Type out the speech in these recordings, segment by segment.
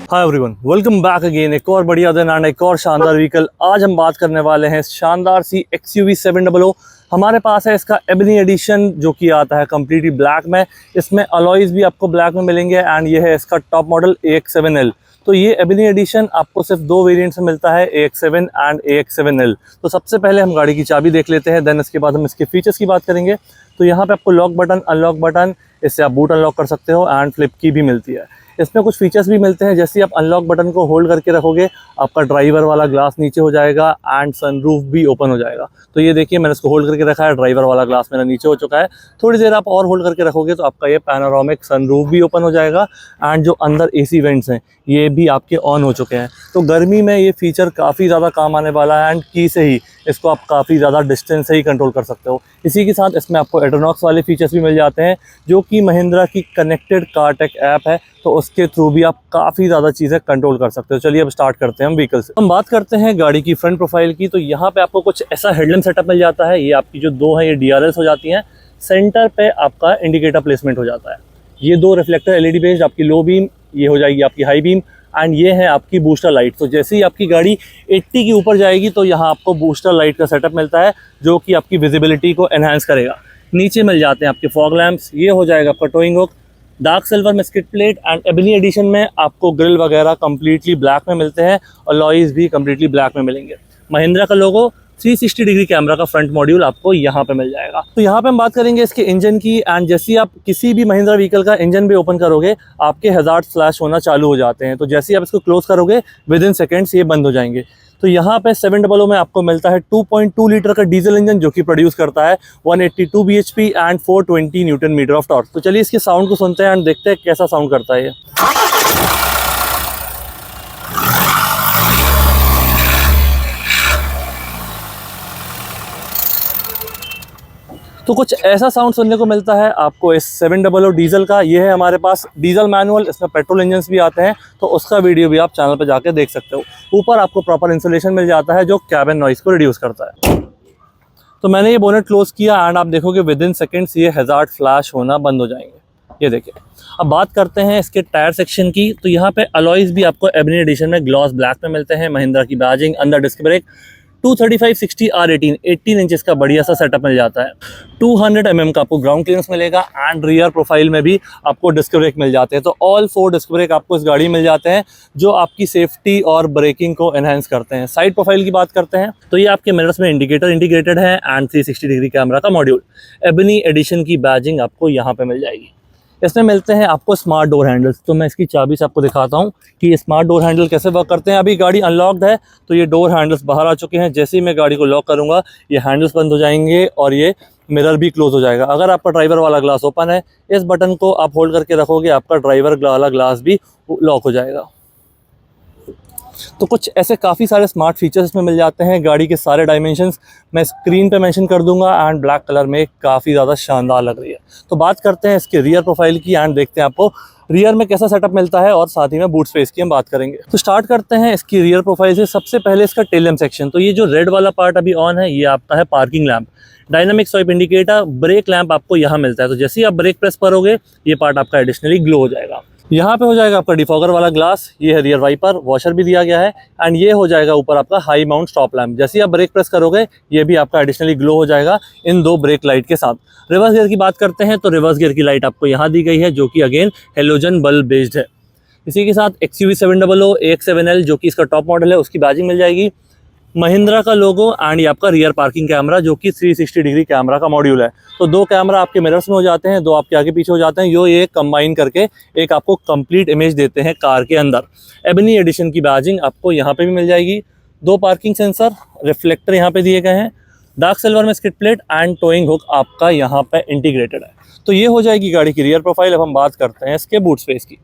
Hi everyone, welcome back again. एक और बढ़िया दिन एंड एक और शानदार व्हीकल। आज हम बात करने वाले हैं शानदार सी XUV 700। हमारे पास है इसका एबनी एडिशन जो कि आता है कम्प्लीटली ब्लैक में। इसमें अलॉयज़ भी आपको ब्लैक में मिलेंगे एंड ये है इसका टॉप मॉडल AX7L। तो ये एबनी एडिशन आपको सिर्फ दो वेरिएंट्स में मिलता है, AX7 एंड AX7L। तो सबसे पहले हम गाड़ी की चाबी देख लेते हैं, देन इसके बाद हम इसके फीचर्स की बात करेंगे। तो यहाँ पे आपको लॉक बटन, अनलॉक बटन, इससे आप बूट अनलॉक कर सकते हो एंड फ्लिप की भी मिलती है। इसमें कुछ फीचर्स भी मिलते हैं, जैसे आप अनलॉक बटन को होल्ड करके रखोगे आपका ड्राइवर वाला ग्लास नीचे हो जाएगा एंड सनरूफ भी ओपन हो जाएगा। तो ये देखिए, मैंने इसको होल्ड करके रखा है, ड्राइवर वाला ग्लास मेरा नीचे हो चुका है। थोड़ी देर आप और होल्ड करके रखोगे तो आपका ये पैनोरामिक सनरूफ भी ओपन हो जाएगा एंड जो अंदर AC वेंट्स हैं ये भी आपके ऑन हो चुके हैं। तो गर्मी में ये फीचर काफ़ी ज़्यादा काम आने वाला है एंड की से ही इसको आप काफ़ी ज़्यादा डिस्टेंस से ही कंट्रोल कर सकते हो। इसी के साथ इसमें आपको एड्रोनॉक्स वाले फीचर्स भी मिल जाते हैं, जो कि महिंद्रा की कनेक्टेड कारटेक ऐप है, तो उसके थ्रू भी आप काफ़ी ज़्यादा चीज़ें कंट्रोल कर सकते हो। चलिए अब स्टार्ट करते हैं हम व्हीकल से। हम बात करते हैं गाड़ी की फ्रंट प्रोफाइल की। तो यहाँ पे आपको कुछ ऐसा हेडलैम्प सेटअप मिल जाता है। ये आपकी जो दो है ये DRLs हो जाती हैं। सेंटर पे आपका इंडिकेटर प्लेसमेंट हो जाता है। ये दो रिफ्लेक्टर LED बेस्ड, आपकी लो बीम, ये हो जाएगी आपकी हाई बीम एंड ये है आपकी बूस्टर लाइट। तो जैसे ही आपकी गाड़ी 80 के ऊपर जाएगी तो यहाँ आपको बूस्टर लाइट का सेटअप मिलता है, जो कि आपकी विजिबिलिटी को एनहांस करेगा। नीचे मिल जाते हैं आपके फॉग लैंप्स, ये हो जाएगा आपका टोइंग हुक, डार्क सिल्वर में skid plate and ebony edition में आपको ग्रिल वगैरह कंप्लीटली ब्लैक में मिलते हैं और लॉयज़ भी कंप्लीटली ब्लैक में मिलेंगे। महिंद्रा का लोगो, 360 डिग्री कैमरा का फ्रंट मॉड्यूल आपको यहाँ पे मिल जाएगा। तो यहाँ पे हम बात करेंगे इसके इंजन की एंड जैसे ही आप किसी भी महिंद्रा व्हीकल का इंजन भी ओपन करोगे आपके हज़ार्ड फ्लैश होना चालू हो जाते हैं। तो जैसे ही आप इसको क्लोज करोगे विद इन सेकेंड्स ये बंद हो जाएंगे। तो यहाँ पे 700 में आपको मिलता है 2.2 लीटर का डीजल इंजन, जो कि प्रोड्यूस करता है 182 bhp and 420 newton metre of torque. तो चलिए इसके साउंड को सुनते हैं एंड देखते हैं कैसा साउंड करता है ये। तो कुछ ऐसा साउंड सुनने को मिलता है आपको इस 700 डीजल का। ये है हमारे पास डीजल मैनुअल, इसमें पेट्रोल इंजन भी आते हैं, तो उसका वीडियो भी आप चैनल पर जाके देख सकते हो। ऊपर आपको प्रॉपर इंसुलेशन मिल जाता है जो कैबिन नॉइस को रिड्यूस करता है। तो मैंने ये बोनेट क्लोज किया एंड आप देखोगे विद इन सेकेंड्स ये हज़ार्ड फ्लैश होना बंद हो जाएंगे। ये देखिए। अब बात करते हैं इसके टायर सेक्शन की। तो यहाँ पे अलॉयज़ भी आपको एबनी एडिशन में ग्लॉस ब्लैक में मिलते हैं। महिंद्रा की बैजिंग, अंदर डिस्क ब्रेक, 235/60 R18 18 इंचेस का बढ़िया सा सेटअप मिल जाता है। 200 mm का आपको ग्राउंड क्लियरेंस मिलेगा एंड रियर प्रोफाइल में भी आपको डिस्क ब्रेक मिल जाते हैं। तो ऑल 4 डिस्क ब्रेक आपको इस गाड़ी में मिल जाते हैं, जो आपकी सेफ्टी और ब्रेकिंग को एनहांस करते हैं। साइड प्रोफाइल की बात करते हैं तो ये आपके मिरर्स में इंडिकेटर इंटीग्रेटेड है एंड 360 डिग्री कैमरा का मॉड्यूल। एबनी एडिशन की बैजिंग आपको यहाँ पे मिल जाएगी। इसमें मिलते हैं आपको स्मार्ट डोर हैंडल्स। तो मैं इसकी चाबी से आपको दिखाता हूँ कि ये स्मार्ट डोर हैंडल कैसे वर्क करते हैं। अभी गाड़ी अनलॉक्ड है तो ये डोर हैंडल्स बाहर आ चुके हैं। जैसे ही मैं गाड़ी को लॉक करूँगा ये हैंडल्स बंद हो जाएंगे और ये मिरर भी क्लोज हो जाएगा। अगर आपका ड्राइवर वाला ग्लास ओपन है, इस बटन को आप होल्ड करके रखोगे, आपका ड्राइवर वाला ग्लास भी लॉक हो जाएगा। तो कुछ ऐसे काफ़ी सारे स्मार्ट फीचर्स इसमें मिल जाते हैं। गाड़ी के सारे डायमेंशंस मैं स्क्रीन पे मेंशन कर दूंगा एंड ब्लैक कलर में काफ़ी ज़्यादा शानदार लग रही है। तो बात करते हैं इसके रियर प्रोफाइल की एंड देखते हैं आपको रियर में कैसा सेटअप मिलता है और साथ ही में बूट स्पेस की हम बात करेंगे। तो स्टार्ट करते हैं इसकी रियर प्रोफाइल से। सबसे पहले इसका टेल लैंप सेक्शन। तो ये जो रेड वाला पार्ट अभी ऑन है ये आपका है parking lamp. Dynamic swipe indicator, brake lamp आपको यहाँ मिलता है। तो जैसे ही आप ब्रेक प्रेस करोगे ये पार्ट आपका एडिशनली ग्लो हो जाएगा। यहाँ पे हो जाएगा आपका डिफॉगर वाला ग्लास, ये है रियर वाइपर, वॉशर भी दिया गया है एंड ये हो जाएगा ऊपर आपका हाई माउंट स्टॉप लैंप। जैसे ही आप ब्रेक प्रेस करोगे ये भी आपका एडिशनली ग्लो हो जाएगा इन दो ब्रेक लाइट के साथ। रिवर्स गियर की बात करते हैं तो रिवर्स गियर की लाइट आपको यहाँ दी गई है, जो कि अगेन हेलोजन बल्ब बेस्ड है। इसी के साथ XUV 700 AX7L जो कि इसका टॉप मॉडल है उसकी बैजिंग मिल जाएगी। महिंद्रा का लोगो एंड ये आपका रियर पार्किंग कैमरा, जो कि 360 डिग्री कैमरा का मॉड्यूल है। तो दो कैमरा आपके मिरर्स में हो जाते हैं, दो आपके आगे पीछे हो जाते हैं, जो ये कंबाइन करके एक आपको कंप्लीट इमेज देते हैं कार के अंदर। एबनी एडिशन की बैजिंग आपको यहाँ पे भी मिल जाएगी। दो पार्किंग सेंसर, रिफ्लेक्टर यहाँ पे दिए गए हैं, डार्क सिल्वर में skid plate and towing hook आपका यहाँ पे इंटीग्रेटेड है। तो ये हो जाएगी गाड़ी की रियर प्रोफाइल। अब हम बात करते हैं इसके बूट स्पेस की।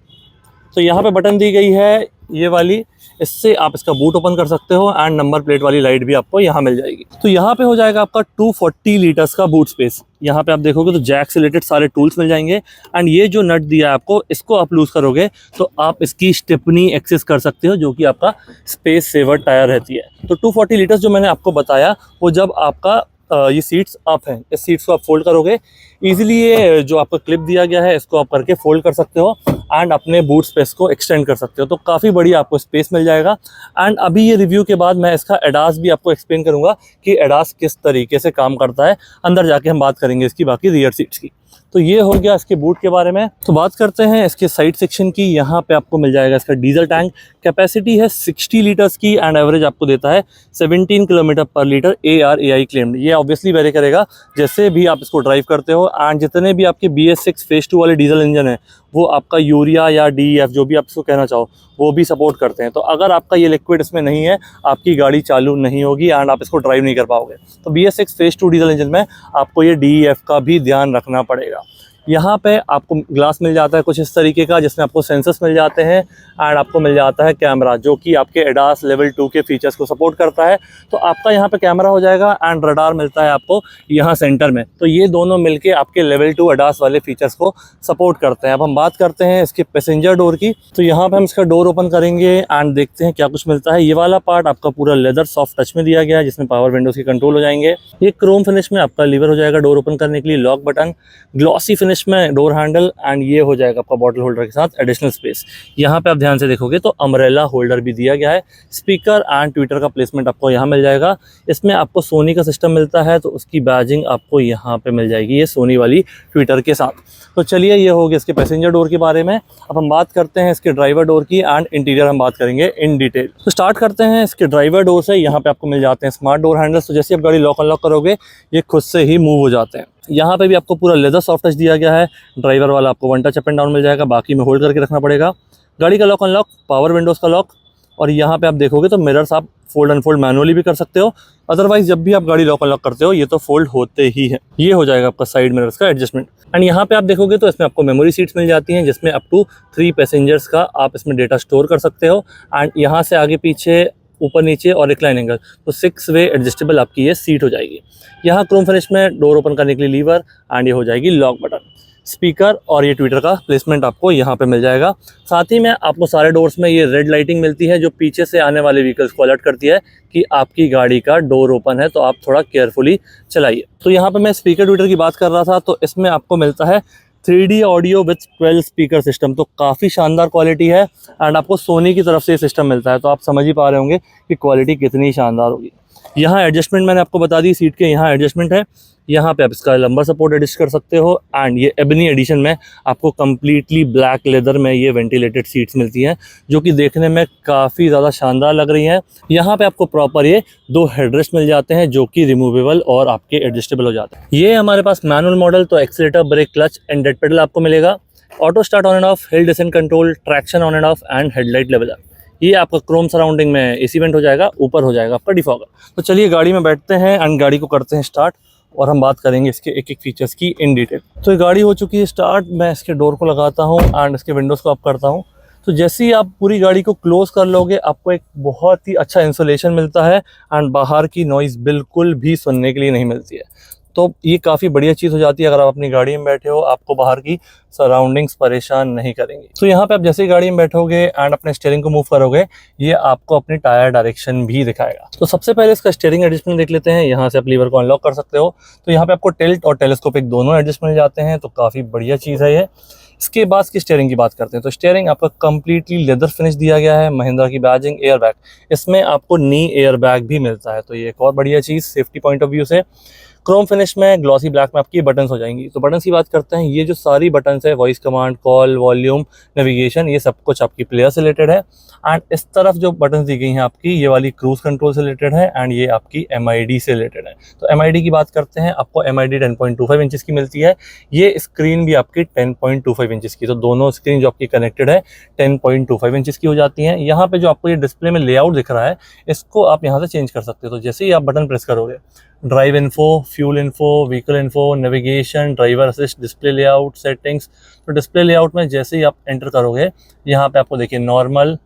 तो यहाँ पे बटन दी गई है ये वाली, इससे आप इसका बूट ओपन कर सकते हो एंड नंबर प्लेट वाली लाइट भी आपको यहाँ मिल जाएगी। तो यहाँ पे हो जाएगा आपका 240 लीटर्स का बूट स्पेस। यहाँ पे आप देखोगे तो जैक से रिलेटेड सारे टूल्स मिल जाएंगे एंड ये जो नट दिया है आपको, इसको आप लूज करोगे तो आप इसकी स्टेपनी एक्सेस कर सकते हो, जो कि आपका स्पेस सेवर टायर रहती है। तो 240 लीटर्स जो मैंने आपको बताया वो जब आपका ये सीट्स अप हैं, इस सीट्स को आप फोल्ड करोगे इजीली, ये जो आपका क्लिप दिया गया है इसको आप करके फोल्ड कर सकते हो एंड अपने बूट स्पेस को एक्सटेंड कर सकते हो। तो काफ़ी बड़ी आपको स्पेस मिल जाएगा। एंड अभी ये रिव्यू के बाद मैं इसका एडास भी आपको एक्सप्लेन करूँगा कि एडास किस तरीके से काम करता है। अंदर जाके हम बात करेंगे इसकी बाकी रियर सीट्स की। तो ये हो गया इसके बूट के बारे में। तो बात करते हैं इसके साइड सेक्शन की। यहाँ पे आपको मिल जाएगा इसका डीजल टैंक। कैपेसिटी है 60 लीटर्स की एंड एवरेज आपको देता है 17 किलोमीटर पर लीटर ARAI क्लेम्ड। ये ऑब्वियसली वेरी करेगा जैसे भी आप इसको ड्राइव करते हो। एंड जितने भी आपके BS6 फेज 2 वाले डीजल इंजन है वो आपका यूरिया या DEF जो भी आप इसको कहना चाहो वो भी सपोर्ट करते हैं। तो अगर आपका ये लिक्विड इसमें नहीं है आपकी गाड़ी चालू नहीं होगी एंड आप इसको ड्राइव नहीं कर पाओगे। तो BS6 फेज 2 डीजल इंजन में आपको ये DEF का भी ध्यान रखना पड़ेगा। यहाँ पे आपको ग्लास मिल जाता है कुछ इस तरीके का जिसमें आपको सेंसर्स मिल जाते हैं एंड आपको मिल जाता है कैमरा जो कि आपके एडास लेवल 2 के फीचर्स को सपोर्ट करता है। तो आपका यहाँ पे कैमरा हो जाएगा एंड रडार मिलता है आपको यहाँ सेंटर में। तो ये दोनों मिलके आपके लेवल 2 एडास वाले फीचर्स को सपोर्ट करते हैं। अब हम बात करते हैं इसके पैसेंजर डोर की। तो यहाँ पे हम इसका डोर ओपन करेंगे एंड देखते हैं क्या कुछ मिलता है। ये वाला पार्ट आपका पूरा लेदर सॉफ्ट टच में दिया गया है जिसमें पावर विंडोज के कंट्रोल हो जाएंगे। ये क्रोम फिनिश में आपका लीवर हो जाएगा डोर ओपन करने के लिए, लॉक बटन, ग्लॉसी फिनिश में डोर हैंडल एंड ये हो जाएगा आपका बॉटल होल्डर के साथ एडिशनल स्पेस। यहाँ पे आप ध्यान से देखोगे तो अम्ब्रेला होल्डर भी दिया गया है। स्पीकर एंड ट्विटर का प्लेसमेंट आपको यहाँ मिल जाएगा। इसमें आपको सोनी का सिस्टम मिलता है तो उसकी बैजिंग आपको यहाँ पे मिल जाएगी ये सोनी वाली ट्विटर के साथ। तो चलिए ये हो गया इसके पैसेंजर डोर के बारे में। अब हम बात करते हैं इसके ड्राइवर डोर की एंड इंटीरियर हम बात करेंगे इन डिटेल। तो स्टार्ट करते हैं इसके ड्राइवर डोर से। यहाँ पे आपको मिल जाते हैं स्मार्ट डोर हैंडल्स। तो जैसे आप गाड़ी लॉक अनलॉक करोगे ये खुद से ही मूव हो जाते हैं। यहाँ पे भी आपको पूरा लेदर सॉफ्ट टच दिया गया है। ड्राइवर वाला आपको one touch up and down मिल जाएगा, बाकी में होल्ड करके रखना पड़ेगा। गाड़ी का लॉक अनलॉक, पावर विंडोज़ का लॉक और यहाँ पे आप देखोगे तो मिरर्स आप फोल्ड अनफोल्ड मैनुअली भी कर सकते हो। अदरवाइज जब भी आप गाड़ी लॉक अनलॉक करते हो ये तो फोल्ड होते ही है। ये हो जाएगा आपका साइड मिरर्स का एडजस्टमेंट। एंड यहाँ पे आप देखोगे तो इसमें आपको मेमोरी सीट्स मिल जाती हैं जिसमें अप टू 3 पैसेंजर्स का आप इसमें डेटा स्टोर कर सकते हो। एंड यहाँ से आगे पीछे ऊपर नीचे और रिक्लाइन एंगल तो 6 वे एडजस्टेबल आपकी ये सीट हो जाएगी। यहाँ क्रोम फिनिश में डोर ओपन करने के लिए लीवर एंड ये हो जाएगी लॉक बटन। स्पीकर और ये ट्विटर का प्लेसमेंट आपको यहाँ पे मिल जाएगा। साथ ही में आपको सारे डोर्स में ये रेड लाइटिंग मिलती है जो पीछे से आने वाले व्हीकल्स को अलर्ट करती है कि आपकी गाड़ी का डोर ओपन है, तो आप थोड़ा केयरफुली चलाइए। तो यहाँ पे मैं स्पीकर ट्विटर की बात कर रहा था तो इसमें आपको मिलता है 3D audio with 12 speaker system. तो काफ़ी शानदार क्वालिटी है एंड आपको सोनी की तरफ से ये सिस्टम मिलता है। तो आप समझ ही पा रहे होंगे कि क्वालिटी कितनी शानदार होगी। यहाँ एडजस्टमेंट मैंने आपको बता दी, सीट के यहाँ एडजस्टमेंट है। यहाँ पे आप इसका लंबर सपोर्ट एडजस्ट कर सकते हो। एंड ये एबनी एडिशन में आपको कम्प्लीटली ब्लैक लेदर में ये वेंटिलेटेड सीट्स मिलती हैं जो कि देखने में काफ़ी ज़्यादा शानदार लग रही हैं। यहाँ पे आपको प्रॉपर ये 2 हेडरेस्ट मिल जाते हैं जो कि रिमूवेबल और आपके एडजस्टेबल हो जाते हैं। ये हमारे पास मैनुअल मॉडल, तो accelerator, brake, clutch and dead pedal आपको मिलेगा। Auto start on and off, hill descent control, traction on and off and headlight leveller. ये आपका क्रोम सराउंडिंग में एसी वेंट हो जाएगा, ऊपर हो जाएगा आपका डिफॉगर। तो चलिए गाड़ी में बैठते हैं एंड गाड़ी को करते हैं स्टार्ट और हम बात करेंगे इसके एक एक फीचर्स की इन डिटेल। तो ये गाड़ी हो चुकी है स्टार्ट। मैं इसके डोर को लगाता हूँ एंड इसके विंडोज़ को अप करता हूँ। तो जैसे ही आप पूरी गाड़ी को क्लोज कर लोगे आपको एक बहुत ही अच्छा इंसुलेशन मिलता है एंड बाहर की नॉइज़ बिल्कुल भी सुनने के लिए नहीं मिलती है। तो ये काफ़ी बढ़िया चीज़ हो जाती है। अगर आप अपनी गाड़ी में बैठे हो आपको बाहर की सराउंडिंग्स परेशान नहीं करेंगी। तो यहाँ पे आप जैसे ही गाड़ी में बैठोगे एंड अपने स्टीयरिंग को मूव करोगे ये आपको अपनी टायर डायरेक्शन भी दिखाएगा। तो सबसे पहले इसका स्टीयरिंग एडजस्टमेंट देख लेते हैं। यहाँ से आप लीवर को अनलॉक कर सकते हो। तो यहाँ पे आपको टिल्ट और टेलीस्कोपिक दोनों एडजस्ट मिल जाते हैं। तो काफ़ी बढ़िया चीज़ है ये। इसके बाद की स्टीयरिंग की बात करते हैं। तो स्टीयरिंग आपका कंप्लीटली लेदर फिनिश दिया गया है। महिंद्रा की बैजिंग, एयर बैग, इसमें आपको नी एयर बैग भी मिलता है। तो ये एक और बढ़िया चीज़ सेफ्टी पॉइंट ऑफ व्यू से। क्रोम फिनिश में ग्लॉसी ब्लैक में आपकी बटन्स हो जाएंगी। तो बटन्स की बात करते हैं। ये जो सारी बटन्स है voice command, call, volume, navigation, ये सब कुछ आपकी प्लेयर से रिलेटेड है। एंड इस तरफ जो बटन्स दी गई हैं आपकी ये वाली क्रूज कंट्रोल से रिलेटेड है एंड ये आपकी MID से रिलेटेड है। तो MID की बात करते हैं। आपको MID 10.25 इंचेस की मिलती है। ये स्क्रीन भी आपकी 10.25 इंचेस की। तो दोनों स्क्रीन जो आपकी कनेक्टेड है 10.25 इंचेस की हो जाती हैं। यहाँ पे जो आपको ये डिस्प्ले में लेआउट दिख रहा है इसको आप यहाँ से चेंज कर सकते हो। तो जैसे ही आप बटन प्रेस करोगे drive info, fuel info, vehicle info, navigation, driver assist, display layout, settings. तो डिस्प्ले लेआउट में जैसे ही आप एंटर करोगे यहाँ पे आपको देखिए नॉर्मल,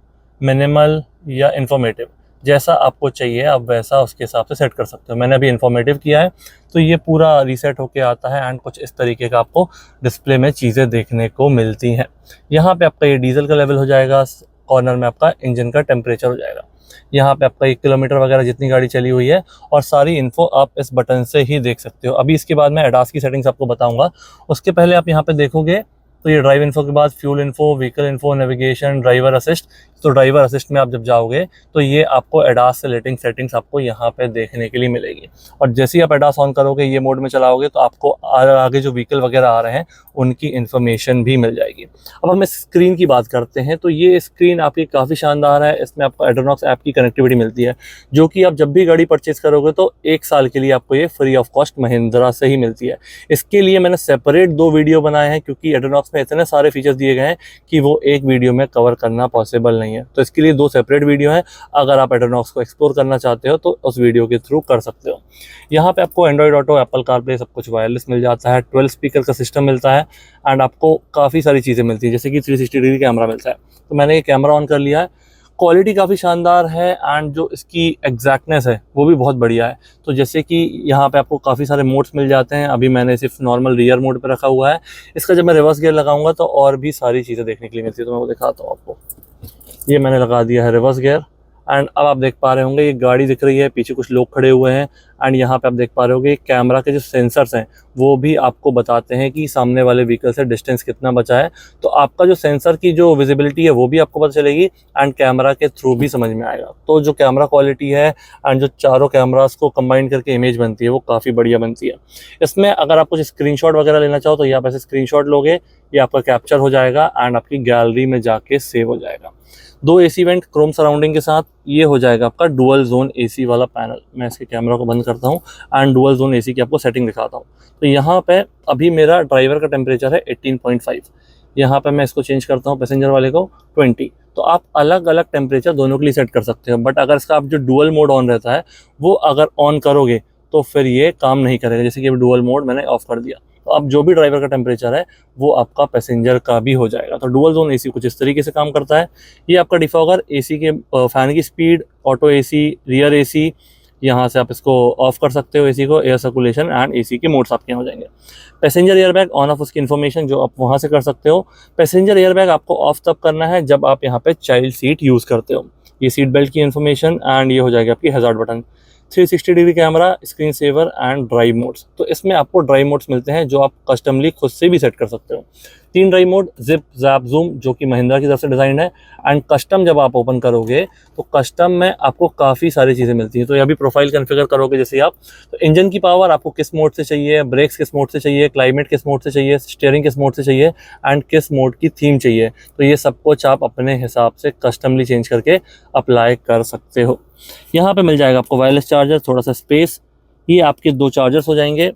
मिनिमल या इन्फॉर्मेटिव, जैसा आपको चाहिए आप वैसा उसके हिसाब से सेट कर सकते हो। मैंने अभी इन्फॉर्मेटिव किया है तो ये पूरा रीसेट होके आता है एंड कुछ इस तरीके का आपको डिस्प्ले में चीज़ें देखने को मिलती हैं। यहाँ पे आपका ये डीजल का लेवल हो जाएगा। कॉर्नर में आपका इंजन का टेम्परेचर हो जाएगा। यहाँ पे आपका 1 किलोमीटर वगैरह जितनी गाड़ी चली हुई है और सारी इन्फो आप इस बटन से ही देख सकते हो। अभी इसके बाद मैं एडास की सेटिंग्स आपको बताऊंगा। उसके पहले आप यहाँ पे देखोगे तो ये ड्राइव इन्फो के बाद fuel info, vehicle info, navigation, driver assist. तो ड्राइवर असिस्ट में आप जब जाओगे तो ये आपको एडास से रिलेटिंग सेटिंग्स आपको यहाँ पे देखने के लिए मिलेगी। और जैसे ही आप एडास ऑन करोगे, ये मोड में चलाओगे, तो आपको आगे जो व्हीकल वगैरह आ रहे हैं उनकी इन्फॉर्मेशन भी मिल जाएगी। अब हम इस स्क्रीन की बात करते हैं। तो ये स्क्रीन आपकी काफ़ी शानदार है। इसमें आपको एड्रोनॉक्स ऐप की कनेक्टिविटी मिलती है, जो कि आप जब भी गाड़ी परचेज करोगे तो 1 साल के लिए आपको ये फ्री ऑफ कॉस्ट महिंद्रा से ही मिलती है। इसके लिए मैंने सेपरेट 2 वीडियो बनाए हैं, क्योंकि एड्रोनॉक्स में इतने सारे फीचर्स दिए गए हैं कि वो एक वीडियो में कवर करना पॉसिबल नहीं है। तो इसके लिए 2 सेपरेट वीडियो हैं। अगर आप एड्रोनॉक्स को एक्सप्लोर करना चाहते हो तो उस वीडियो के थ्रू कर सकते हो। यहाँ पे आपको एंड्रॉइड ऑटो, एप्पल कारप्ले सब कुछ वायरलेस मिल जाता है। 12 स्पीकर का सिस्टम मिलता है एंड आपको काफ़ी सारी चीज़ें मिलती हैं, जैसे कि 360 डिग्री कैमरा मिलता है। तो मैंने ये कैमरा ऑन कर लिया है। क्वालिटी काफ़ी शानदार है एंड जो इसकी एग्जैक्टनेस है वो भी बहुत बढ़िया है। तो जैसे कि यहाँ पे आपको काफ़ी सारे मोड्स मिल जाते हैं। अभी मैंने सिर्फ नॉर्मल रियर मोड पे रखा हुआ है। इसका जब मैं रिवर्स गियर लगाऊंगा तो और भी सारी चीज़ें देखने के लिए मिलती है, तो मैं वो दिखाता हूँ आपको। ये मैंने लगा दिया है रिवर्स गियर एंड अब आप देख पा रहे होंगे ये गाड़ी दिख रही है, पीछे कुछ लोग खड़े हुए हैं एंड यहाँ पे आप देख पा रहे होंगे कैमरा के जो सेंसर्स हैं वो भी आपको बताते हैं कि सामने वाले व्हीकल से डिस्टेंस कितना बचा है। तो आपका जो सेंसर की जो विजिबिलिटी है वो भी आपको पता चलेगी एंड कैमरा के थ्रू भी समझ में आएगा। तो जो कैमरा क्वालिटी है एंड जो चारों कैमरास को कंबाइन करके इमेज बनती है वो काफ़ी बढ़िया बनती है। इसमें अगर आप कुछ स्क्रीनशॉट वगैरह लेना चाहो तो ये आप ऐसे स्क्रीनशॉट लोगे, ये आपका कैप्चर हो जाएगा एंड आपकी गैलरी में जाके सेव हो जाएगा। 2 एसी वेंट क्रोम सराउंडिंग के साथ ये हो जाएगा आपका डुअल जोन एसी वाला पैनल। मैं इसके कैमरा को बंद करता हूँ एंड डुअल जोन एसी की आपको सेटिंग दिखाता हूँ। तो यहाँ पे अभी मेरा ड्राइवर का टेम्परेचर है 18.5। यहाँ पे मैं इसको चेंज करता हूँ पैसेंजर वाले को 20। तो आप अलग अलग टेम्परेचर दोनों के लिए सेट कर सकते हो। बट अगर इसका आप जो डुअल मोड ऑन रहता है वो अगर ऑन करोगे तो फिर ये काम नहीं करेगा। जैसे कि डुअल मोड मैंने ऑफ कर दिया, तो अब जो भी ड्राइवर का टेम्परेचर है वो आपका पैसेंजर का भी हो जाएगा। तो डुअल जोन एसी कुछ इस तरीके से काम करता है। ये आपका डिफॉगर, एसी के फैन की speed, auto AC, rear AC, यहाँ से आप इसको ऑफ कर सकते हो एसी को, एयर सर्कुलेशन एंड एसी के मोड्स आपके यहाँ हो जाएंगे। पैसेंजर एयरबैग ऑन ऑफ, उसकी इन्फॉर्मेशन जो आप वहाँ से कर सकते हो। पैसेंजर एयरबैग आपको ऑफ तब करना है जब आप यहाँ पे चाइल्ड सीट यूज़ करते हो। ये सीट बेल्ट की इन्फॉर्मेशन एंड ये हो जाएगी आपकी hazard button. 360 degree camera, screen saver and drive modes. तो इसमें आपको ड्राइव मोड्स मिलते हैं जो आप कस्टमली खुद से भी सेट कर सकते हो। 3 drive mode, zip, JAP, zoom, जो कि महिंद्रा की तरफ से डिज़ाइन है एंड कस्टम जब आप ओपन करोगे तो कस्टम में आपको काफ़ी सारी चीज़ें मिलती हैं। तो ये अभी प्रोफाइल कॉन्फ़िगर करोगे जैसे आप, तो इंजन की पावर आपको किस मोड से चाहिए, ब्रेक्स किस मोड से चाहिए, क्लाइमेट किस मोड से चाहिए, स्टीयरिंग किस मोड से चाहिए एंड किस मोड की थीम चाहिए। तो ये सब कुछ आप अपने हिसाब से कस्टमली चेंज करके अप्लाई कर सकते हो। यहाँ पे मिल जाएगा आपको वायरलेस चार्जर, थोड़ा सा स्पेस, ये आपके 2 चार्जर्स हो जाएंगे,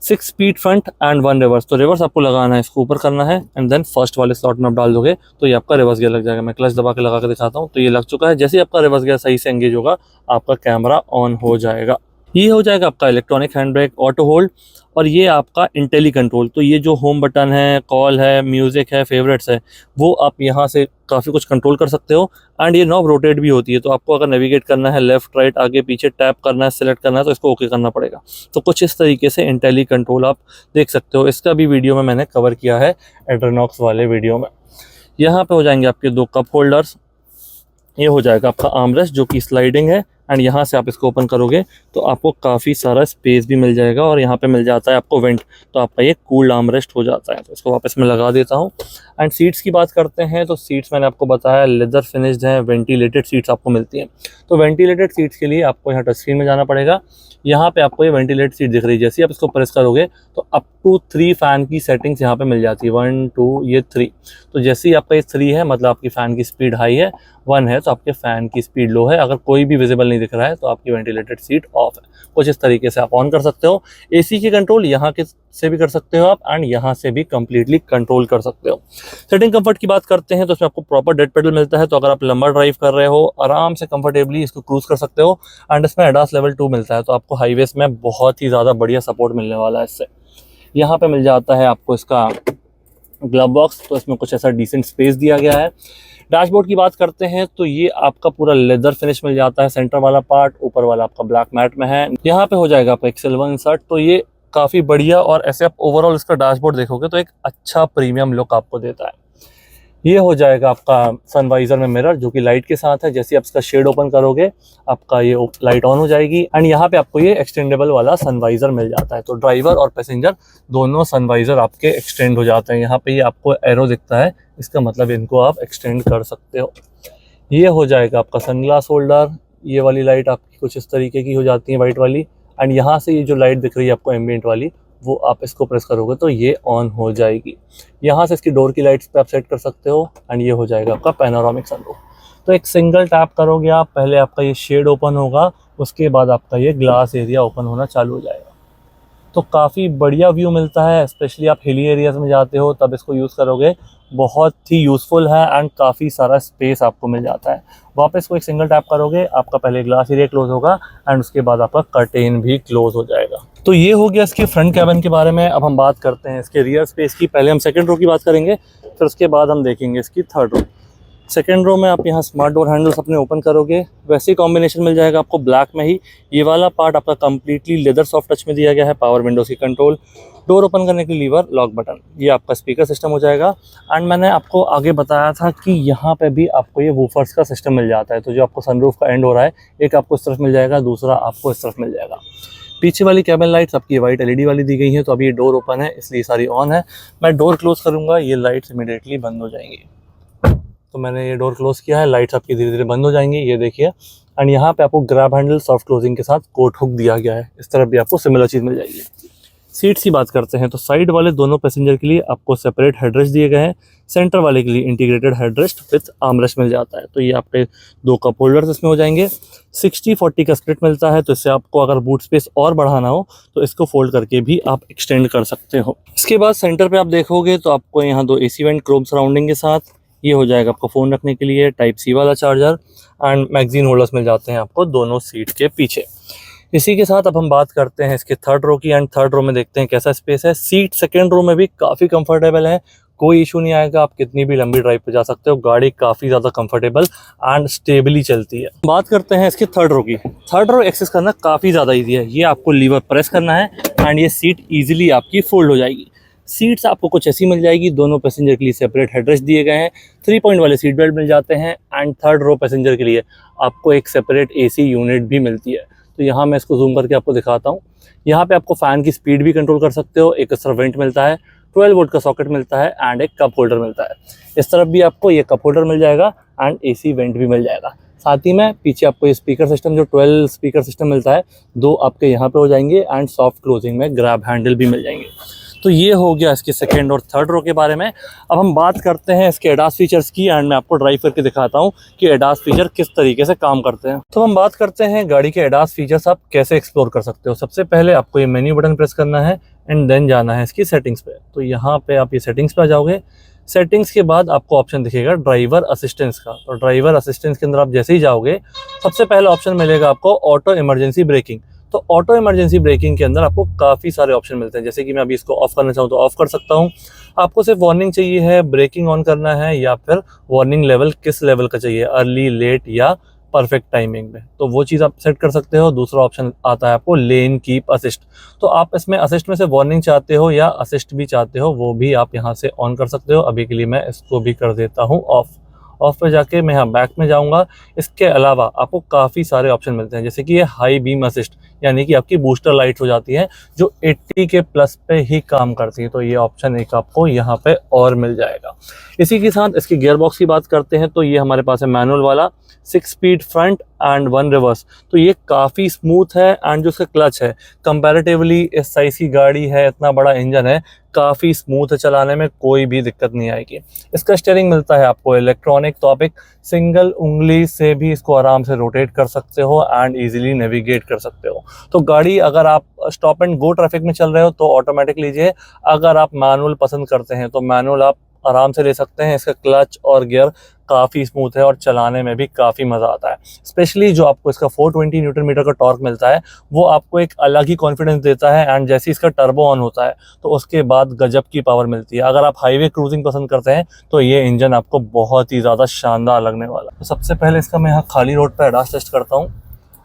6 स्पीड फ्रंट एंड 1 रिवर्स। तो रिवर्स आपको लगाना है, इसको ऊपर करना है एंड देन फर्स्ट वाले स्लॉट में आप डाल दोगे तो ये आपका रिवर्स गियर लग जाएगा। मैं क्लच दबा के लगा के दिखाता हूँ। तो ये लग चुका है। जैसे ही आपका रिवर्स गियर सही से एंगेज होगा आपका कैमरा ऑन हो जाएगा। ये हो जाएगा आपका electronic hand brake, auto hold और ये आपका इंटेली कंट्रोल। तो ये जो होम बटन है, कॉल है, म्यूज़िक है, फेवरेट्स है, वो आप यहाँ से काफ़ी कुछ कंट्रोल कर सकते हो एंड ये नॉब रोटेट भी होती है। तो आपको अगर नेविगेट करना है, लेफ्ट राइट आगे पीछे टैप करना है, सेलेक्ट करना है, तो इसको ओके करना पड़ेगा। तो कुछ इस तरीके से इंटेली कंट्रोल आप देख सकते हो। इसका भी वीडियो में मैंने कवर किया है एड्रोनॉक्स वाले वीडियो में। यहाँ पे हो जाएंगे आपके 2 कप होल्डर्स, ये हो जाएगा आपका आर्मरेस्ट जो कि स्लाइडिंग है एंड यहाँ से आप इसको ओपन करोगे तो आपको काफ़ी सारा स्पेस भी मिल जाएगा और यहाँ पे मिल जाता है आपको वेंट। तो आपका ये कूल्ड आर्मरेस्ट हो जाता है। तो इसको वापस में लगा देता हूँ। एंड सीट्स की बात करते हैं तो सीट्स मैंने आपको बताया लेदर फिनिश्ड हैं, वेंटिलेटेड सीट्स आपको मिलती हैं। तो वेंटिलेटेड सीट्स के लिए आपको यहाँ टच स्क्रीन में जाना पड़ेगा। यहाँ पे आपको ये वेंटिलेटेड सीट दिख रही है। जैसे ही आप इसको प्रेस करोगे तो अप टू 3 फैन की सेटिंग्स यहाँ पे मिल जाती है। 1 2 ये 3। तो जैसे ही आपका ये 3 है मतलब आपकी फ़ैन की स्पीड हाई है, 1 है तो आपके फ़ैन की स्पीड लो है। अगर कोई भी विजिबल नहीं दिख रहा है तो आपकी वेंटिलेटेड सीट ऑफ है। कुछ इस तरीके से आप ऑन कर सकते हो। एसी की कंट्रोल यहाँ के से भी कर सकते हो आप एंड यहाँ से भी कंप्लीटली कंट्रोल कर सकते हो। सेटिंग कंफर्ट की बात करते हैं तो इसमें आपको प्रॉपर डेड पेडल मिलता है। तो अगर आप लंबा ड्राइव कर रहे हो आराम से कंफर्टेबली इसको क्रूज कर सकते हो एंड इसमें एडास लेवल 2 मिलता है। तो आपको हाईवेज में बहुत ही ज़्यादा बढ़िया सपोर्ट मिलने वाला है इससे। यहाँ पे मिल जाता है आपको इसका ग्लव बॉक्स। तो इसमें कुछ ऐसा डिसेंट स्पेस दिया गया है। डैशबोर्ड की बात करते हैं तो ये आपका पूरा लेदर फिनिश मिल जाता है। सेंटर वाला पार्ट, ऊपर वाला आपका ब्लैक मैट में है। यहाँ पे हो जाएगा आपका एक्सेल 1 इंसर्ट। तो ये काफ़ी बढ़िया और ऐसे आप ओवरऑल इसका डैशबोर्ड देखोगे तो एक अच्छा प्रीमियम लुक आपको देता है। ये हो जाएगा आपका सनवाइजर में मिरर जो कि लाइट के साथ है। जैसे आप इसका शेड ओपन करोगे आपका ये लाइट ऑन हो जाएगी एंड यहाँ पे आपको ये एक्सटेंडेबल वाला सनवाइजर मिल जाता है। तो ड्राइवर और पैसेंजर दोनों सनवाइजर आपके एक्सटेंड हो जाते हैं। यहाँ पे ये आपको एरो दिखता है, इसका मतलब इनको आप एक्सटेंड कर सकते हो। ये हो जाएगा आपका सनग्लास होल्डर। ये वाली लाइट आपकी कुछ इस तरीके की हो जाती है, वाइट वाली। एंड यहाँ से ये जो लाइट दिख रही है आपको एम्बिएंट वाली, वो आप इसको प्रेस करोगे तो ये ऑन हो जाएगी। यहाँ से इसकी डोर की लाइट्स पे आप सेट कर सकते हो एंड ये हो जाएगा आपका पैनोरामिक सनरूफ। तो एक सिंगल टैप करोगे आप, पहले आपका ये शेड ओपन होगा, उसके बाद आपका ये ग्लास एरिया ओपन होना चालू हो जाएगा। तो काफ़ी बढ़िया व्यू मिलता है, स्पेशली आप हिली एरियाज में जाते हो तब इसको यूज़ करोगे, बहुत ही यूज़फुल है एंड काफ़ी सारा स्पेस आपको मिल जाता है। वापस को एक सिंगल टैप करोगे, आपका पहले ग्लास एरिया क्लोज होगा एंड उसके बाद आपका कर्टेन भी क्लोज हो जाएगा। तो ये हो गया इसके फ्रंट कैबिन के बारे में। अब हम बात करते हैं इसके रियर स्पेस की। पहले हम सेकंड रो की बात करेंगे, फिर उसके बाद हम देखेंगे इसकी थर्ड रो। सेकेंड रो में आप यहाँ स्मार्ट डोर हैंडल्स अपने ओपन करोगे, वैसे ही कॉम्बिनेशन मिल जाएगा आपको ब्लैक में ही। ये वाला पार्ट आपका कंप्लीटली लेदर सॉफ्ट टच में दिया गया है। पावर विंडोज की कंट्रोल, डोर ओपन करने के लीवर, लॉक बटन, ये आपका स्पीकर सिस्टम हो जाएगा। एंड मैंने आपको आगे बताया था कि यहाँ पे भी आपको ये वूफर्स का सिस्टम मिल जाता है। तो जो आपको सनरूफ का एंड हो रहा है, एक आपको इस तरफ मिल जाएगा, दूसरा आपको इस तरफ मिल जाएगा। पीछे वाली कैबिन लाइट्स आपकी वाइट एलईडी वाली दी गई हैं। तो अभी ये डोर ओपन है इसलिए सारी ऑन है। मैं डोर क्लोज करूँगा, ये लाइट्स इमीडिएटली बंद हो जाएंगी। तो मैंने ये डोर क्लोज किया है, लाइट्स आपकी धीरे धीरे बंद हो जाएंगी, ये देखिए। एंड यहाँ पे आपको ग्रैब हैंडल सॉफ्ट क्लोजिंग के साथ कोट हुक दिया गया है। इस तरफ भी आपको सिमिलर चीज़ मिल जाएगी। सीट्स की बात करते हैं तो साइड वाले दोनों पैसेंजर के लिए आपको सेपरेट हेडरेस्ट दिए गए हैं। सेंटर वाले के लिए इंटीग्रेटेड हेडरेस्ट विद आर्मरेस्ट मिल जाता है। तो ये आपके 2 कप होल्डर्स इसमें हो जाएंगे। 60-40 का स्प्लिट मिलता है, तो इससे आपको अगर बूट स्पेस और बढ़ाना हो तो इसको फोल्ड करके भी आप एक्सटेंड कर सकते हो। इसके बाद सेंटर पे आप देखोगे तो आपको यहाँ 2 AC वेंट क्रोम सराउंडिंग के साथ, ये हो जाएगा आपको फ़ोन रखने के लिए टाइप सी वाला चार्जर एंड मैगजीन होल्डर्स मिल जाते हैं आपको दोनों सीट के पीछे। इसी के साथ अब हम बात करते हैं इसके थर्ड रो की एंड थर्ड रो में देखते हैं कैसा स्पेस है। सीट सेकेंड रो में भी काफ़ी कंफर्टेबल है, कोई इशू नहीं आएगा, आप कितनी भी लंबी ड्राइव पे जा सकते हो। गाड़ी काफ़ी ज़्यादा कंफर्टेबल एंड स्टेबली चलती है। बात करते हैं इसके थर्ड रो की। थर्ड रो एक्सेस करना काफ़ी ज़्यादा ईजी है। ये आपको लीवर प्रेस करना है एंड ये सीट ईजिली आपकी फोल्ड हो जाएगी। सीट्स आपको कुछ ऐसी मिल जाएगी, दोनों पैसेंजर के लिए सेपरेट हेडरेस्ट दिए गए हैं। 3 पॉइंट वाले सीट बेल्ट मिल जाते हैं एंड थर्ड रो पैसेंजर के लिए आपको एक सेपरेट AC यूनिट भी मिलती है। तो यहाँ मैं इसको जूम करके आपको दिखाता हूँ। यहाँ पे आपको फ़ैन की स्पीड भी कंट्रोल कर सकते हो। एक इस तरफ वेंट मिलता है, 12 वोल्ट का सॉकेट मिलता है एंड एक कप होल्डर मिलता है। इस तरफ भी आपको ये कप होल्डर मिल जाएगा एंड AC वेंट भी मिल जाएगा। साथ ही में पीछे आपको ये स्पीकर सिस्टम, जो 12 स्पीकर सिस्टम मिलता है, 2 आपके यहाँ पे हो जाएंगे एंड सॉफ्ट क्लोजिंग में ग्रैब हैंडल भी मिल जाएंगे। तो ये हो गया इसके सेकेंड और थर्ड रो के बारे में। अब हम बात करते हैं इसके ADAS फीचर्स की एंड मैं आपको ड्राइव करके दिखाता हूँ कि ADAS फीचर किस तरीके से काम करते हैं। तो हम बात करते हैं गाड़ी के ADAS फीचर्स आप कैसे एक्सप्लोर कर सकते हो। सबसे पहले आपको ये मेन्यू बटन प्रेस करना है एंड देन जाना है इसकी सेटिंग्स पे। तो यहाँ पे आप ये सेटिंग्स पे आ जाओगे। सेटिंग्स के बाद आपको ऑप्शन दिखेगा ड्राइवर असिस्टेंस का। तो ड्राइवर असिस्टेंस के अंदर आप जैसे ही जाओगे, सबसे पहला ऑप्शन मिलेगा आपको ऑटो इमरजेंसी ब्रेकिंग। तो ऑटो इमरजेंसी ब्रेकिंग के अंदर आपको काफ़ी सारे ऑप्शन मिलते हैं। जैसे कि मैं अभी इसको ऑफ करना चाहूँ तो ऑफ कर सकता हूँ। आपको सिर्फ वार्निंग चाहिए है, ब्रेकिंग ऑन करना है, या फिर वार्निंग लेवल किस लेवल का चाहिए, अर्ली, लेट या परफेक्ट टाइमिंग में, तो वो चीज़ आप सेट कर सकते हो। दूसरा ऑप्शन आता है आपको लेन कीप असिस्ट। तो आप इसमें असिस्ट में से वार्निंग चाहते हो या असिस्ट भी चाहते हो, वो भी आप यहाँ से ऑन कर सकते हो। अभी के लिए मैं इसको भी कर देता हूँ ऑफ। ऑफ पे जाके मैं यहाँ बैक में जाऊँगा। इसके अलावा आपको काफ़ी सारे ऑप्शन मिलते हैं, जैसे कि ये हाई बीम असिस्ट, यानी कि आपकी बूस्टर लाइट हो जाती है जो 80 के प्लस पे ही काम करती है। तो ये ऑप्शन एक आपको यहाँ पे और मिल जाएगा। इसी के साथ इसकी गियर बॉक्स की बात करते हैं तो ये हमारे पास है मैनुअल वाला, 6 स्पीड फ्रंट एंड 1 रिवर्स। तो ये काफ़ी स्मूथ है एंड जो इसका क्लच है कंपैरेटिवली इस साइज़ की गाड़ी है, इतना बड़ा इंजन है, काफ़ी स्मूथ है, चलाने में कोई भी दिक्कत नहीं आएगी। इसका स्टीयरिंग मिलता है आपको इलेक्ट्रॉनिक, तो आप एक सिंगल उंगली से भी इसको आराम से रोटेट कर सकते हो एंड इजीली नेविगेट कर सकते हो। तो गाड़ी अगर आप स्टॉप एंड गो ट्रैफिक में चल रहे हो तो ऑटोमेटिक लीजिए, अगर आप मैनुअल पसंद करते हैं तो मैनुअल आप आराम से ले सकते हैं। इसका क्लच और गियर काफ़ी स्मूथ है और चलाने में भी काफ़ी मज़ा आता है। स्पेशली जो आपको इसका 420 न्यूटन मीटर का टॉर्क मिलता है वो आपको एक अलग ही कॉन्फिडेंस देता है एंड जैसे इसका टर्बो ऑन होता है तो उसके बाद गजब की पावर मिलती है। अगर आप हाईवे क्रूजिंग पसंद करते हैं तो ये इंजन आपको बहुत ही ज़्यादा शानदार लगने वाला है। तो सबसे पहले इसका मैं यहाँ खाली रोड पर ADAS टेस्ट करता हूँ।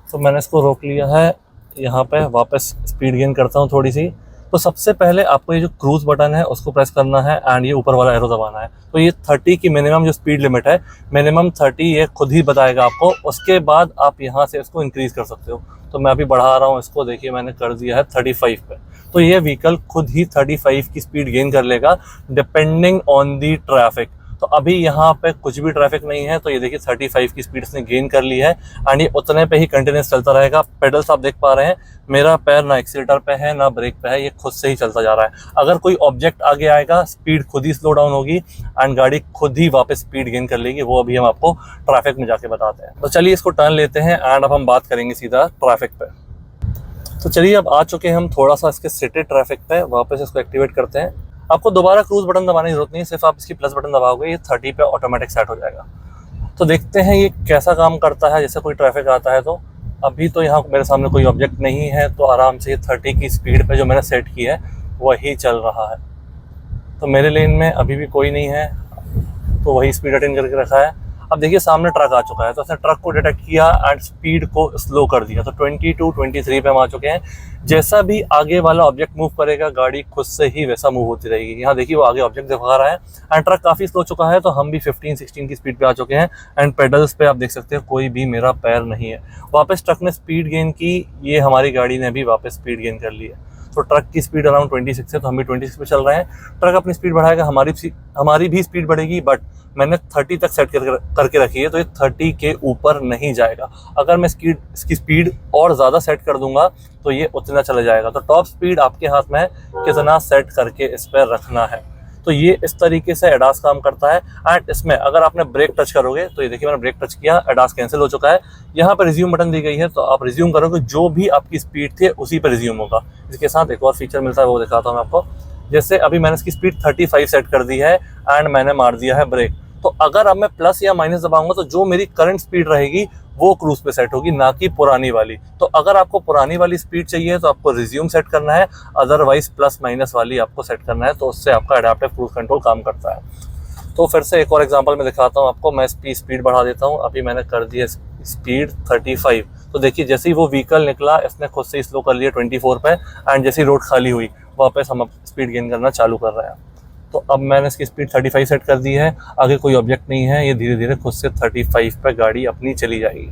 तो मैंने इसको रोक लिया है, यहाँ पर वापस स्पीड गेन करता हूँ थोड़ी सी। तो सबसे पहले आपको ये जो क्रूज बटन है उसको प्रेस करना है एंड ये ऊपर वाला एरो दबाना है। तो ये 30 की मिनिमम जो स्पीड लिमिट है, मिनिमम 30 ये खुद ही बताएगा आपको। उसके बाद आप यहाँ से इसको इंक्रीज़ कर सकते हो। तो मैं अभी बढ़ा रहा हूँ इसको, देखिए मैंने कर दिया है 35 पे। तो ये व्हीकल खुद ही 35 की स्पीड गेन कर लेगा डिपेंडिंग ऑन दी ट्रैफिक। तो अभी यहाँ पे कुछ भी ट्रैफिक नहीं है, तो ये देखिए 35 की स्पीड इसने गेन कर ली है एंड ये उतने पे ही कंटिन्यूस चलता रहेगा। पेडल्स आप देख पा रहे हैं, मेरा पैर ना एक्सीलेटर पे है ना ब्रेक पे है, ये खुद से ही चलता जा रहा है। अगर कोई ऑब्जेक्ट आगे आएगा, स्पीड खुद ही स्लो डाउन होगी एंड गाड़ी खुद ही वापस स्पीड गेन कर लेगी। वो अभी हम आपको ट्रैफिक में जाके बताते हैं। तो चलिए इसको टर्न लेते हैं एंड अब हम बात करेंगे सीधा ट्रैफिक पे। तो चलिए अब आ चुके हैं हम थोड़ा सा इसके सिटी ट्रैफिक पे, वापस इसको एक्टिवेट करते हैं। आपको दोबारा क्रूज बटन दबाने की जरूरत नहीं है, सिर्फ आप इसकी प्लस बटन दबाओगे, ये 30 पे ऑटोमेटिक सेट हो जाएगा। तो देखते हैं ये कैसा काम करता है। जैसे कोई ट्रैफिक आता है, तो अभी तो यहाँ मेरे सामने कोई ऑब्जेक्ट नहीं है, तो आराम से ये 30 की स्पीड पे जो मैंने सेट की है वही चल रहा है। तो मेरे लेन में अभी भी कोई नहीं है, तो वही स्पीड अटेन करके रखा है। अब देखिए सामने ट्रक आ चुका है, तो उसने ट्रक को डिटेक्ट किया एंड स्पीड को स्लो कर दिया। तो 22-23 पे हम आ चुके हैं। जैसा भी आगे वाला ऑब्जेक्ट मूव करेगा, गाड़ी खुद से ही वैसा मूव होती रहेगी। यहाँ देखिए वो आगे ऑब्जेक्ट दिखा रहा है एंड ट्रक काफ़ी स्लो चुका है, तो हम भी 15-16 की स्पीड पे आ चुके हैं एंड पेडल्स पे आप देख सकते हैं कोई भी मेरा पैर नहीं है। वापस ट्रक ने स्पीड गेन की, ये हमारी गाड़ी ने भी वापस स्पीड गेन कर ली है। तो ट्रक की स्पीड अराउंड 26 है, तो हम भी 26 पे चल रहे हैं। ट्रक अपनी स्पीड बढ़ाएगा, हमारी भी स्पीड बढ़ेगी, बट मैंने 30 तक सेट करके रखी है, तो ये 30 के ऊपर नहीं जाएगा। अगर मैं इसकी स्पीड और ज़्यादा सेट कर दूंगा तो ये उतना चला जाएगा। तो टॉप स्पीड आपके हाथ में है, कितना सेट करके इस पर रखना है। तो ये इस तरीके से एडास काम करता है। एंड इसमें अगर आपने ब्रेक टच करोगे, तो ये देखिए मैंने ब्रेक टच किया, एडास कैंसिल हो चुका है। यहाँ पर रिज्यूम बटन दी गई है, तो आप रिज्यूम करोगे, जो भी आपकी स्पीड थी उसी पर रिज्यूम होगा। इसके साथ एक और फीचर मिलता है, वो दिखाता हूँ मैं आपको। जैसे अभी मैंने इसकी स्पीड 35 सेट कर दी है एंड मैंने मार दिया है ब्रेक, तो अगर अब मैं प्लस या माइनस दबाऊंगा तो जो मेरी करंट स्पीड रहेगी वो क्रूज पे सेट होगी, ना कि पुरानी वाली। तो अगर आपको पुरानी वाली स्पीड चाहिए तो आपको रिज्यूम सेट करना है, अदरवाइज प्लस माइनस वाली आपको सेट करना है। तो उससे आपका एडेप्टिव क्रूज कंट्रोल काम करता है। तो फिर से एक और एग्जांपल मैं दिखाता हूँ आपको। मैं इसकी स्पीड बढ़ा देता हूँ। अभी मैंने कर दी है स्पीड 35। तो देखिए जैसे ही वो व्हीकल निकला, इसने खुद से ही स्लो कर लिया 24 पे एंड जैसे ही रोड खाली हुई, वापस हम स्पीड गेन करना चालू कर रहे हैं। तो अब मैंने इसकी स्पीड 35 सेट कर दी है, आगे कोई ऑब्जेक्ट नहीं है, ये धीरे धीरे खुद से 35 पे गाड़ी अपनी चली जाएगी।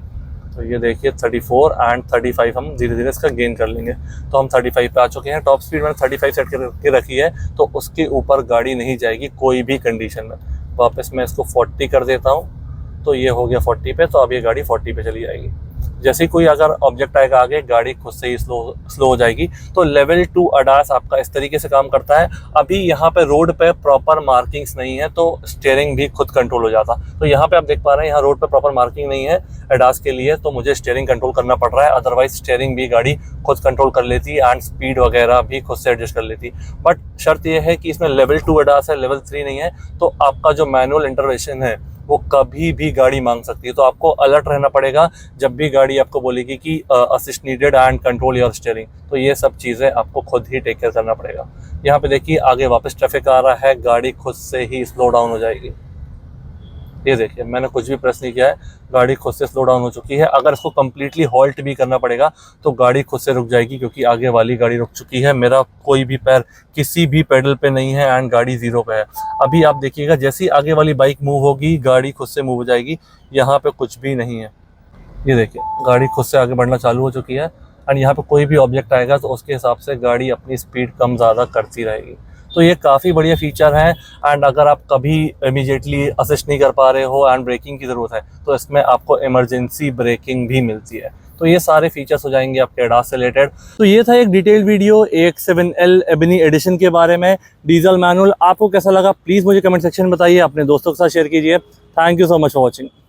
तो ये देखिए 34 एंड 35 हम धीरे धीरे इसका गेन कर लेंगे। तो हम 35 पे आ चुके हैं। टॉप स्पीड मैंने 35 सेट करके रखी है, तो उसके ऊपर गाड़ी नहीं जाएगी कोई भी कंडीशन में। वापस मैं इसको 40 कर देता हूँ, तो ये हो गया 40 पे। तो अब ये गाड़ी 40 पे चली जाएगी। जैसे ही कोई अगर ऑब्जेक्ट आएगा आगे, गाड़ी खुद से ही स्लो हो जाएगी। तो लेवल 2 अडास आपका इस तरीके से काम करता है। अभी यहाँ पे रोड पे प्रॉपर मार्किंग्स नहीं है, तो स्टीयरिंग भी खुद कंट्रोल हो जाता। तो यहाँ पे आप देख पा रहे हैं, यहाँ रोड पे प्रॉपर मार्किंग नहीं है अडास के लिए, तो मुझे स्टीयरिंग कंट्रोल करना पड़ रहा है। अदरवाइज स्टीयरिंग भी गाड़ी खुद कंट्रोल कर लेती एंड स्पीड वगैरह भी खुद से एडजस्ट कर लेती। बट शर्त यह है कि इसमें लेवल 2 अडास है, लेवल 3 नहीं है। तो आपका जो मैनुअल इंटरवेंशन है वो कभी भी गाड़ी मांग सकती है। तो आपको अलर्ट रहना पड़ेगा जब भी गाड़ी आपको बोलेगी कि assist needed and control your steering. तो ये सब चीज़ें आपको खुद ही टेक केयर करना पड़ेगा। यहाँ पे देखिए आगे वापस ट्रैफिक आ रहा है, गाड़ी खुद से ही स्लो डाउन हो जाएगी। ये देखिए मैंने कुछ भी प्रेस नहीं किया है, गाड़ी खुद से स्लो डाउन हो चुकी है। अगर इसको कम्प्लीटली हॉल्ट भी करना पड़ेगा तो गाड़ी खुद से रुक जाएगी, क्योंकि आगे वाली गाड़ी रुक चुकी है। मेरा कोई भी पैर किसी भी पेडल पे नहीं है एंड गाड़ी 0 पे है। अभी आप देखिएगा जैसे ही आगे वाली बाइक मूव होगी, गाड़ी खुद से मूव हो जाएगी। यहाँ पे कुछ भी नहीं है, ये देखिए गाड़ी खुद से आगे बढ़ना चालू हो चुकी है एंड यहाँ पे कोई भी ऑब्जेक्ट आएगा तो उसके हिसाब से गाड़ी अपनी स्पीड कम ज़्यादा करती रहेगी। तो ये काफ़ी बढ़िया फीचर है। एंड अगर आप कभी इमीडिएटली असिस्ट नहीं कर पा रहे हो एंड ब्रेकिंग की ज़रूरत है, तो इसमें आपको इमरजेंसी ब्रेकिंग भी मिलती है। तो ये सारे फीचर्स हो जाएंगे आपके एडास से रिलेटेड। तो ये था एक detail video AX7L ebony addition के बारे में, डीजल मैनुअल। आपको कैसा लगा प्लीज़ मुझे कमेंट सेक्शन में बताइए, अपने दोस्तों के साथ शेयर कीजिए। Thank you so much for watching.